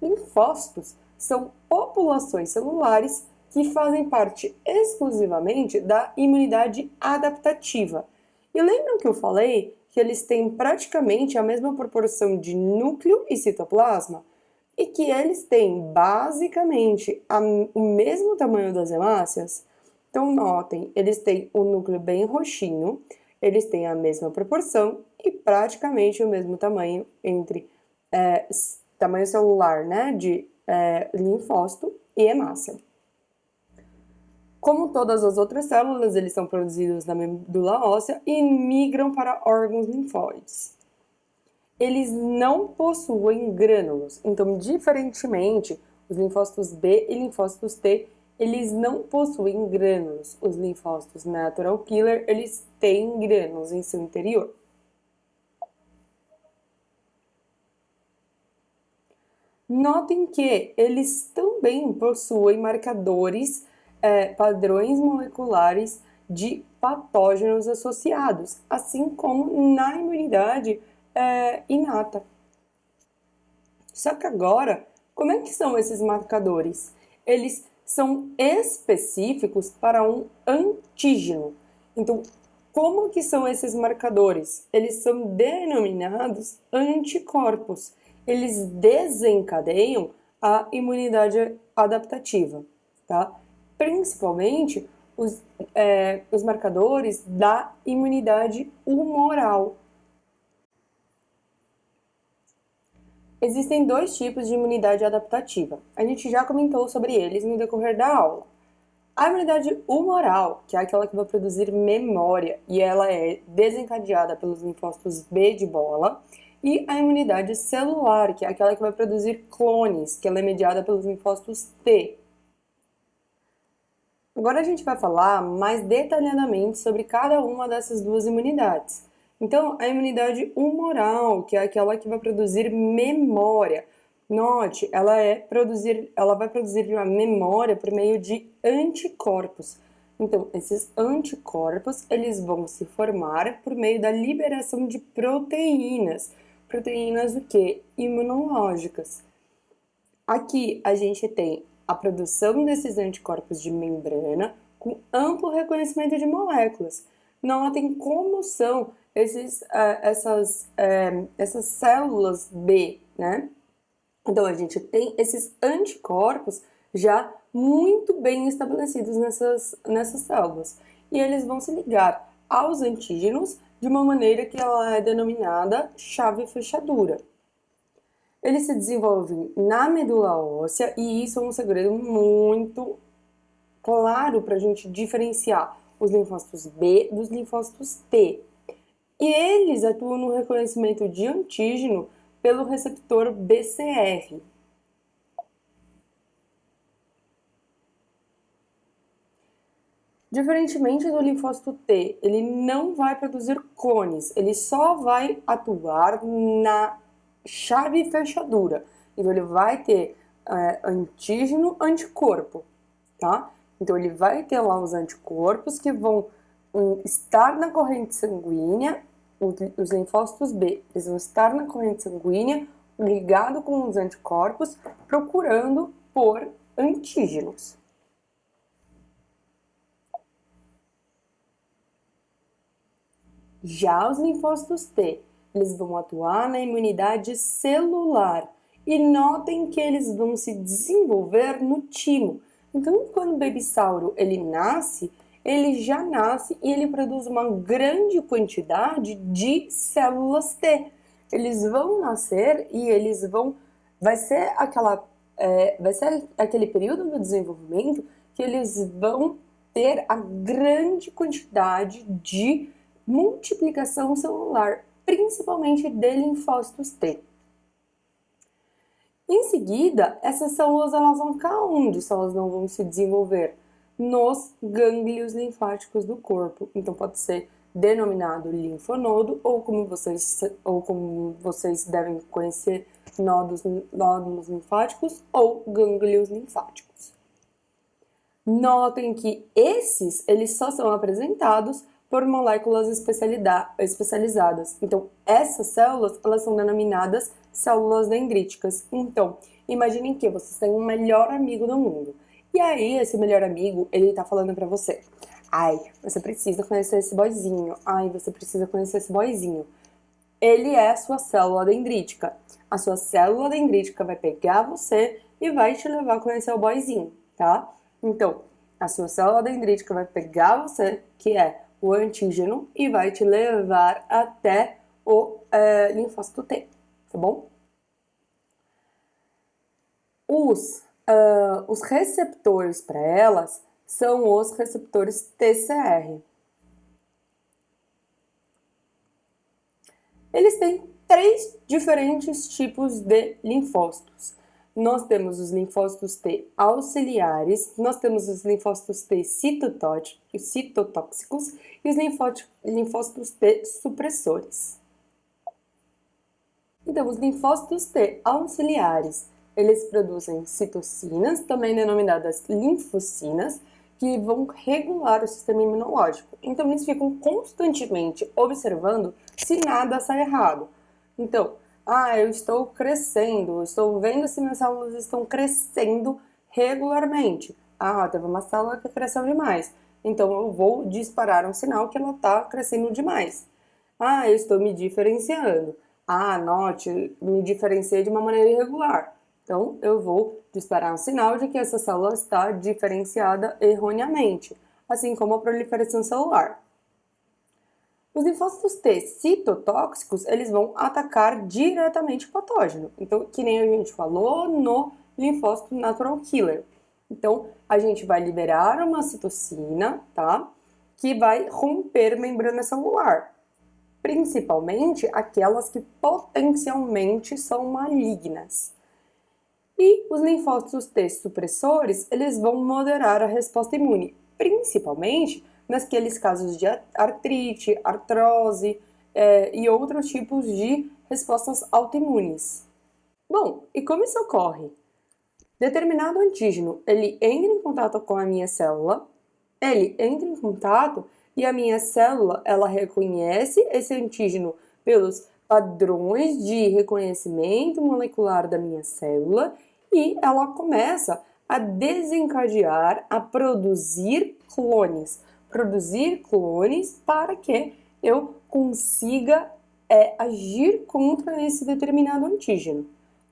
Linfócitos são populações celulares que fazem parte exclusivamente da imunidade adaptativa. E lembram que eu falei que eles têm praticamente a mesma proporção de núcleo e citoplasma? E que eles têm basicamente o mesmo tamanho das hemácias? Então, notem, eles têm o núcleo bem roxinho, eles têm a mesma proporção e praticamente o mesmo tamanho entre tamanho celular, né, de linfócito e hemácia. Como todas as outras células, eles são produzidos na medula óssea e migram para órgãos linfóides. Eles não possuem grânulos, então, diferentemente, os linfócitos B e linfócitos T, eles não possuem grânulos. Os linfócitos natural killer, eles têm grânulos em seu interior. Notem que eles também possuem marcadores, padrões moleculares de patógenos associados, assim como na imunidade inata. Só que agora, como é que são esses marcadores? Eles são específicos para um antígeno. Então, como que são esses marcadores? Eles são denominados anticorpos. Eles desencadeiam a imunidade adaptativa, tá? Principalmente os marcadores da imunidade humoral. Existem dois tipos de imunidade adaptativa. A gente já comentou sobre eles no decorrer da aula. A imunidade humoral, que é aquela que vai produzir memória e ela é desencadeada pelos linfócitos B de bola, e a imunidade celular, que é aquela que vai produzir clones, que ela é mediada pelos linfócitos T. Agora a gente vai falar mais detalhadamente sobre cada uma dessas duas imunidades. Então, a imunidade humoral, que é aquela que vai produzir memória. Note, ela vai produzir uma memória por meio de anticorpos. Então, esses anticorpos, eles vão se formar por meio da liberação de proteínas. Proteínas o quê? Imunológicas. Aqui a gente tem a produção desses anticorpos de membrana com amplo reconhecimento de moléculas. Notem como são essas células B, né? Então, a gente tem esses anticorpos já muito bem estabelecidos nessas células. E eles vão se ligar aos antígenos de uma maneira que ela é denominada chave-fechadura. Eles se desenvolvem na medula óssea e isso é um segredo muito claro para a gente diferenciar os linfócitos B dos linfócitos T. E eles atuam no reconhecimento de antígeno pelo receptor BCR. Diferentemente do linfócito T, ele não vai produzir clones, ele só vai atuar na chave fechadura. Então, ele vai ter antígeno, anticorpo, tá? Então, ele vai ter lá os anticorpos que vão estar na corrente sanguínea, os linfócitos B, eles vão estar na corrente sanguínea, ligado com os anticorpos, procurando por antígenos. Já os linfócitos T, eles vão atuar na imunidade celular. E notem que eles vão se desenvolver no timo. Então, quando o babysauro ele nasce, ele já nasce e ele produz uma grande quantidade de células T. Eles vão nascer e eles vão... Vai ser aquele período do desenvolvimento que eles vão ter a grande quantidade de multiplicação celular, principalmente de linfócitos T. Em seguida, essas células elas vão ficar onde se elas não vão se desenvolver? Nos gânglios linfáticos do corpo. Então pode ser denominado linfonodo ou como vocês devem conhecer, nódulos linfáticos ou gânglios linfáticos. Notem que eles só são apresentados por moléculas especializadas. Então, essas células, elas são denominadas células dendríticas. Então, imaginem que vocês têm um melhor amigo do mundo. E aí, esse melhor amigo, ele tá falando pra você: ai, você precisa conhecer esse boyzinho. Ai, você precisa conhecer esse boyzinho. Ele é a sua célula dendrítica. A sua célula dendrítica vai pegar você e vai te levar a conhecer o boyzinho, tá? Então, a sua célula dendrítica vai pegar você, que é o antígeno, e vai te levar até o linfócito T, tá bom? Os receptores para elas são os receptores TCR. Eles têm 3 diferentes tipos de linfócitos. Nós temos os linfócitos T auxiliares, nós temos os linfócitos T citotóxicos e os linfócitos T supressores. Então, os linfócitos T auxiliares, eles produzem citocinas, também denominadas linfocinas, que vão regular o sistema imunológico. Então, eles ficam constantemente observando se nada sai errado. Então, eu estou crescendo, estou vendo se minhas células estão crescendo regularmente. Teve uma célula que cresceu demais, então eu vou disparar um sinal que ela está crescendo demais. Eu estou me diferenciando. Note, me diferenciei de uma maneira irregular. Então, eu vou disparar um sinal de que essa célula está diferenciada erroneamente, assim como a proliferação celular. Os linfócitos T citotóxicos, eles vão atacar diretamente o patógeno. Então, que nem a gente falou no linfócito natural killer. Então, a gente vai liberar uma citocina, tá? Que vai romper membrana celular. Principalmente aquelas que potencialmente são malignas. E os linfócitos T supressores, eles vão moderar a resposta imune, principalmente naqueles casos de artrite, artrose e outros tipos de respostas autoimunes. Bom, e como isso ocorre? Determinado antígeno, ele entra em contato com a minha célula, ele entra em contato e a minha célula, ela reconhece esse antígeno pelos padrões de reconhecimento molecular da minha célula e ela começa a desencadear, a produzir clones para que eu consiga agir contra esse determinado antígeno.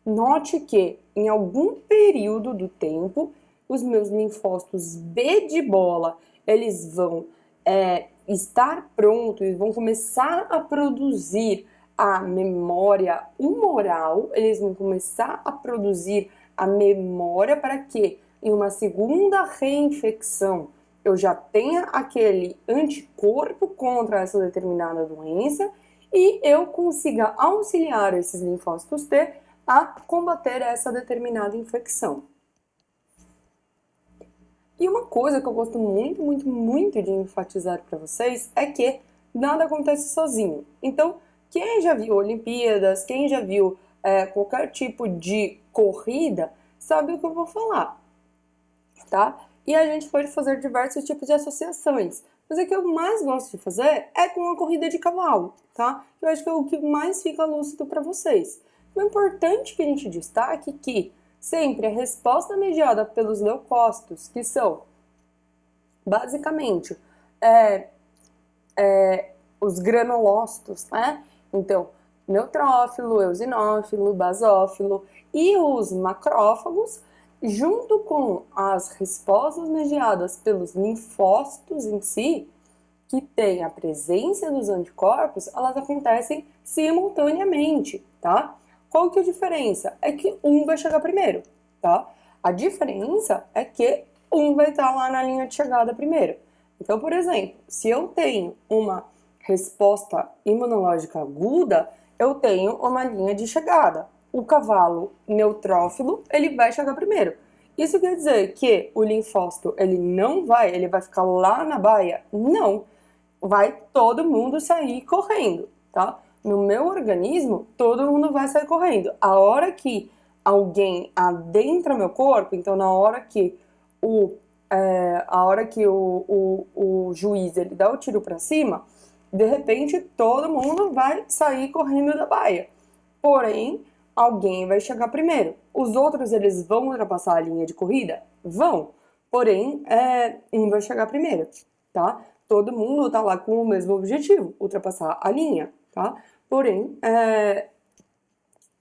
Note que em algum período do tempo, os meus linfócitos B de bola, eles vão estar prontos, vão começar a produzir a memória humoral, eles vão começar a produzir a memória para que em uma segunda reinfecção eu já tenha aquele anticorpo contra essa determinada doença e eu consiga auxiliar esses linfócitos T a combater essa determinada infecção. E uma coisa que eu gosto muito, muito, muito de enfatizar para vocês é que nada acontece sozinho. Então, quem já viu Olimpíadas, quem já viu qualquer tipo de corrida, sabe o que eu vou falar, tá? E a gente pode fazer diversos tipos de associações. Mas o que eu mais gosto de fazer é com a corrida de cavalo, tá? Eu acho que é o que mais fica lúcido para vocês. O importante que a gente destaque é que sempre a resposta mediada pelos leucócitos, que são basicamente os granulócitos, né? Então, neutrófilo, eosinófilo, basófilo e os macrófagos, junto com as respostas mediadas pelos linfócitos em si, que tem a presença dos anticorpos, elas acontecem simultaneamente, tá? Qual que é a diferença? É que um vai chegar primeiro, tá? A diferença é que um vai estar lá na linha de chegada primeiro. Então, por exemplo, se eu tenho uma resposta imunológica aguda, eu tenho uma linha de chegada. O cavalo neutrófilo, ele vai chegar primeiro. Isso quer dizer que o linfócito, ele vai ficar lá na baia? Não. Vai todo mundo sair correndo, tá? No meu organismo, todo mundo vai sair correndo. A hora que alguém adentra meu corpo, então na hora que o juiz ele dá o tiro para cima, de repente todo mundo vai sair correndo da baia. Porém, alguém vai chegar primeiro. Os outros, eles vão ultrapassar a linha de corrida? Vão. Porém, um vai chegar primeiro, tá? Todo mundo tá lá com o mesmo objetivo, ultrapassar a linha, tá? Porém,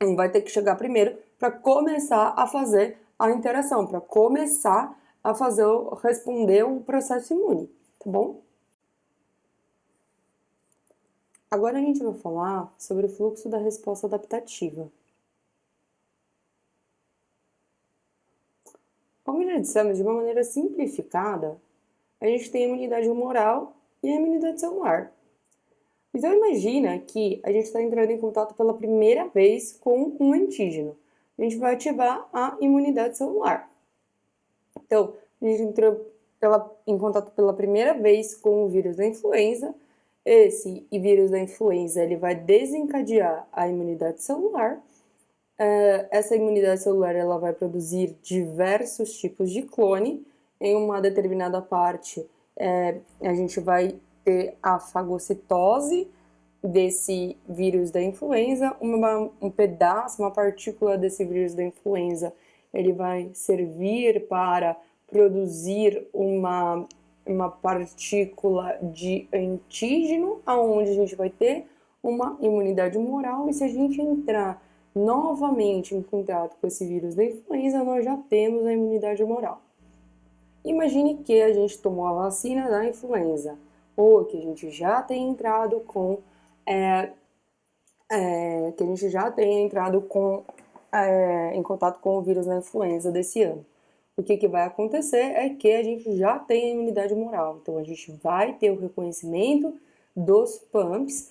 um vai ter que chegar primeiro para começar a fazer a interação, para começar a responder o processo imune, tá bom? Agora a gente vai falar sobre o fluxo da resposta adaptativa. Como já dissemos, de uma maneira simplificada, a gente tem a imunidade humoral e a imunidade celular. Então imagina que a gente está entrando em contato pela primeira vez com um antígeno. A gente vai ativar a imunidade celular. Então, a gente entrou em contato pela primeira vez com o vírus da influenza. Esse vírus da influenza ele vai desencadear a imunidade celular. Essa imunidade celular ela vai produzir diversos tipos de clone. Em uma determinada parte, a gente vai ter a fagocitose desse vírus da influenza, um pedaço, uma partícula desse vírus da influenza, ele vai servir para produzir uma partícula de antígeno, aonde a gente vai ter uma imunidade humoral, e se a gente entrar novamente em contato com esse vírus da influenza, nós já temos a imunidade humoral. Imagine que a gente tomou a vacina da influenza, ou que a gente já tenha entrado em contato com o vírus da influenza desse ano. O que vai acontecer é que a gente já tem a imunidade humoral, então a gente vai ter o reconhecimento dos pumps,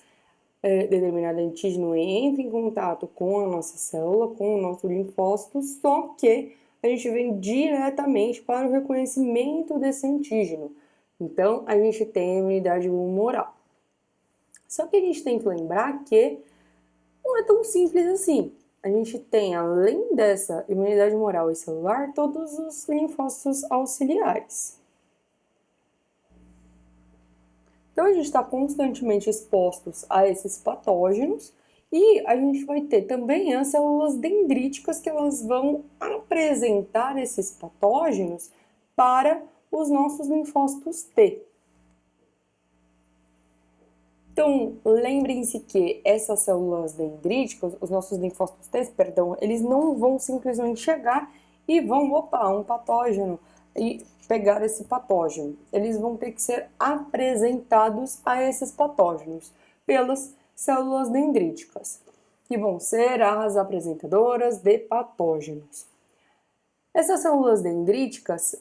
determinado antígeno entra em contato com a nossa célula, com o nosso linfócito, só que a gente vem diretamente para o reconhecimento desse antígeno. Então, a gente tem a imunidade humoral. Só que a gente tem que lembrar que não é tão simples assim. A gente tem, além dessa imunidade humoral e celular, todos os linfócitos auxiliares. Então, a gente está constantemente expostos a esses patógenos e a gente vai ter também as células dendríticas que elas vão apresentar esses patógenos para os nossos linfócitos T. Então, lembrem-se que essas células dendríticas, os nossos linfócitos T, eles não vão simplesmente chegar e vão, um patógeno, e pegar esse patógeno. Eles vão ter que ser apresentados a esses patógenos pelas células dendríticas, que vão ser as apresentadoras de patógenos. Essas células dendríticas,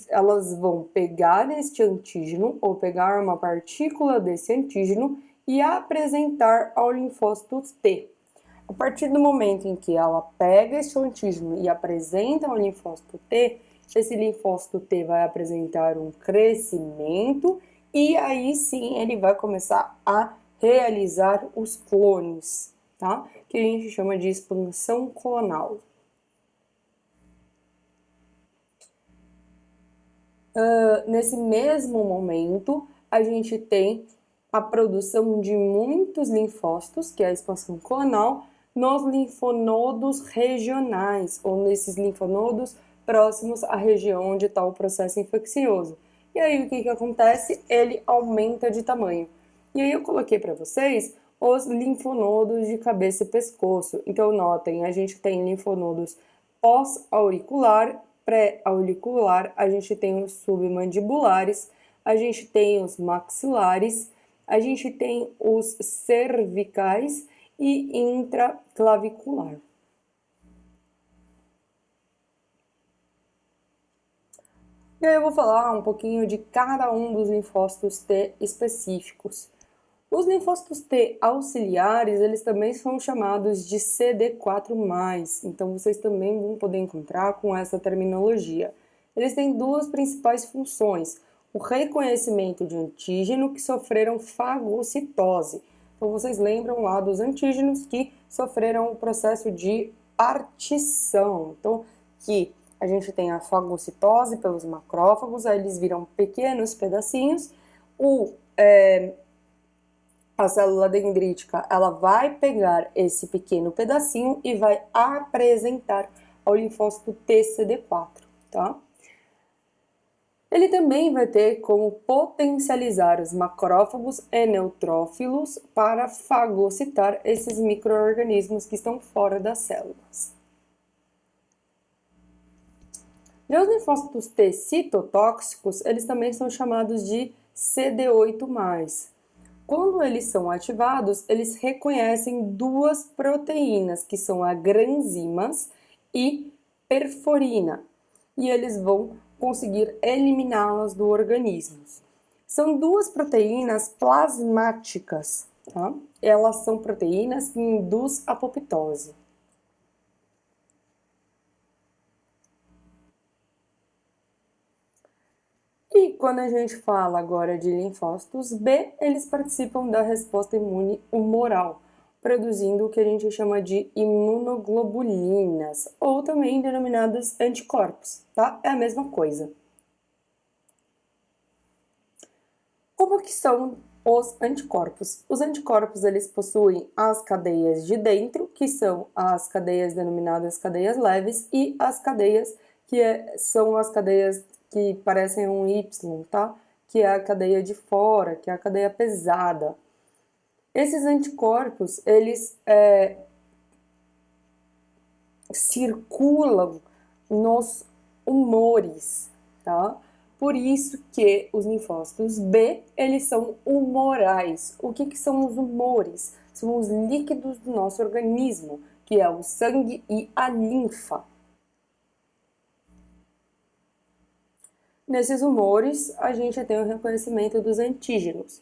elas vão pegar este antígeno ou pegar uma partícula desse antígeno e apresentar ao linfócito T. A partir do momento em que ela pega este antígeno e apresenta ao linfócito T, esse linfócito T vai apresentar um crescimento e aí sim ele vai começar a realizar os clones, tá? Que a gente chama de expansão clonal. Nesse mesmo momento, a gente tem a produção de muitos linfócitos, que é a expansão clonal, nos linfonodos regionais, ou nesses linfonodos próximos à região onde está o processo infeccioso. E aí o que acontece? Ele aumenta de tamanho. E aí eu coloquei para vocês os linfonodos de cabeça e pescoço. Então notem, a gente tem linfonodos pós-auricular, pré-auricular, a gente tem os submandibulares, a gente tem os maxilares, a gente tem os cervicais e intraclavicular. E aí eu vou falar um pouquinho de cada um dos linfócitos T específicos. Os linfócitos T auxiliares, eles também são chamados de CD4+, então vocês também vão poder encontrar com essa terminologia. Eles têm duas principais funções: o reconhecimento de antígeno que sofreram fagocitose. Então vocês lembram lá dos antígenos que sofreram o processo de partição. Então, que a gente tem a fagocitose pelos macrófagos, aí eles viram pequenos pedacinhos. A célula dendrítica, ela vai pegar esse pequeno pedacinho e vai apresentar ao linfócito TCD4, tá? Ele também vai ter como potencializar os macrófagos e neutrófilos para fagocitar esses micro-organismos que estão fora das células. Já os linfócitos T citotóxicos, eles também são chamados de CD8+. Quando eles são ativados, eles reconhecem duas proteínas, que são a granzimas e perforina, e eles vão conseguir eliminá-las do organismo. São duas proteínas plasmáticas, tá? Elas são proteínas que induzem a apoptose. E quando a gente fala agora de linfócitos B, eles participam da resposta imune humoral, produzindo o que a gente chama de imunoglobulinas, ou também denominadas anticorpos, tá? É a mesma coisa. Como que são os anticorpos? Os anticorpos, eles possuem as cadeias de dentro, que são as cadeias denominadas cadeias leves, e as cadeias que são as cadeias que parecem um Y, tá? Que é a cadeia de fora, que é a cadeia pesada. Esses anticorpos, eles circulam nos humores, tá? Por isso que os linfócitos B, eles são humorais. O que são os humores? São os líquidos do nosso organismo, que é o sangue e a linfa. Nesses humores, a gente tem o reconhecimento dos antígenos.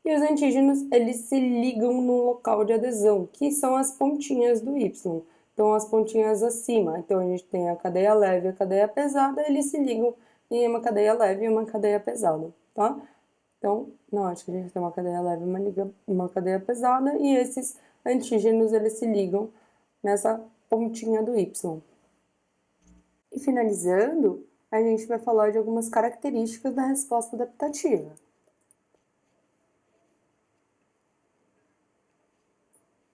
E os antígenos, eles se ligam no local de adesão, que são as pontinhas do Y. Então, as pontinhas acima. Então, a gente tem a cadeia leve e a cadeia pesada, eles se ligam em uma cadeia leve e uma cadeia pesada, tá? Então, note que a gente tem uma cadeia leve e uma cadeia pesada, e esses antígenos, eles se ligam nessa pontinha do Y. E finalizando, a gente vai falar de algumas características da resposta adaptativa.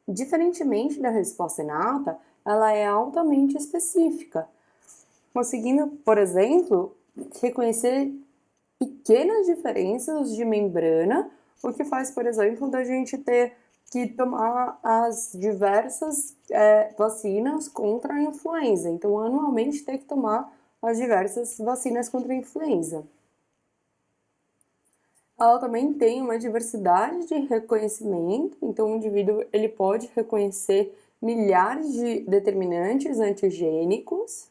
Diferentemente da resposta inata, ela é altamente específica, conseguindo, por exemplo, reconhecer pequenas diferenças de membrana, o que faz, por exemplo, da gente ter que tomar as diversas vacinas contra a influenza. Então, anualmente, tem que tomar as diversas vacinas contra a influenza. Ela também tem uma diversidade de reconhecimento, então o indivíduo ele pode reconhecer milhares de determinantes antigênicos.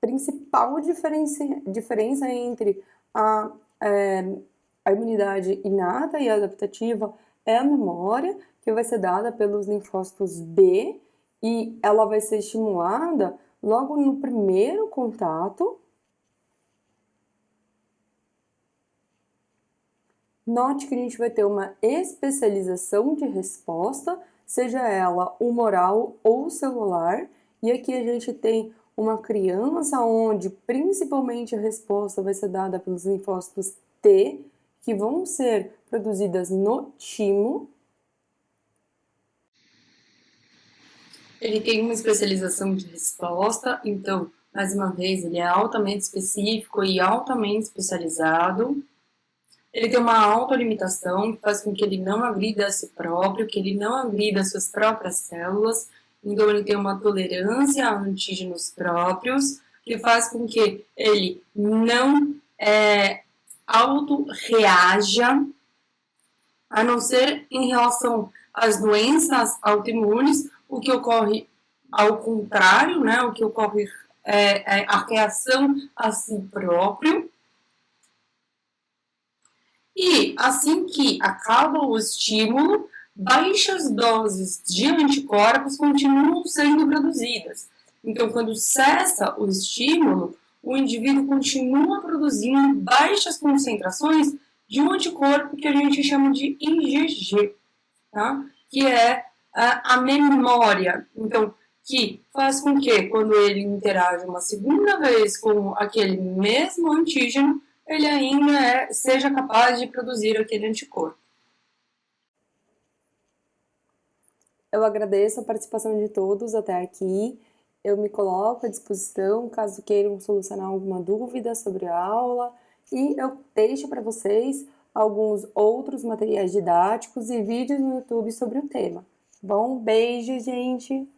principal diferença entre a imunidade inata e adaptativa é a memória, que vai ser dada pelos linfócitos B, e ela vai ser estimulada logo no primeiro contato. Note que a gente vai ter uma especialização de resposta, seja ela humoral ou celular, e aqui a gente tem uma criança onde principalmente a resposta vai ser dada pelos linfócitos T, que vão ser produzidas no timo. Ele tem uma especialização de resposta, então, mais uma vez, ele é altamente específico e altamente especializado. Ele tem uma autolimitação, que faz com que ele não agrida a si próprio, que ele não agrida as suas próprias células. Então, ele tem uma tolerância a antígenos próprios, que faz com que ele não auto-reaja, a não ser em relação às doenças autoimunes, o que ocorre ao contrário, né? O que ocorre é a reação a si próprio. E assim que acaba o estímulo, baixas doses de anticorpos continuam sendo produzidas. Então, quando cessa o estímulo, o indivíduo continua produzindo baixas concentrações de um anticorpo que a gente chama de IgG, tá? Que é a memória. Então, que faz com que, quando ele interage uma segunda vez com aquele mesmo antígeno, ele ainda seja capaz de produzir aquele anticorpo. Eu agradeço a participação de todos até aqui. Eu me coloco à disposição caso queiram solucionar alguma dúvida sobre a aula, e eu deixo para vocês alguns outros materiais didáticos e vídeos no YouTube sobre o tema. Bom, beijo, gente!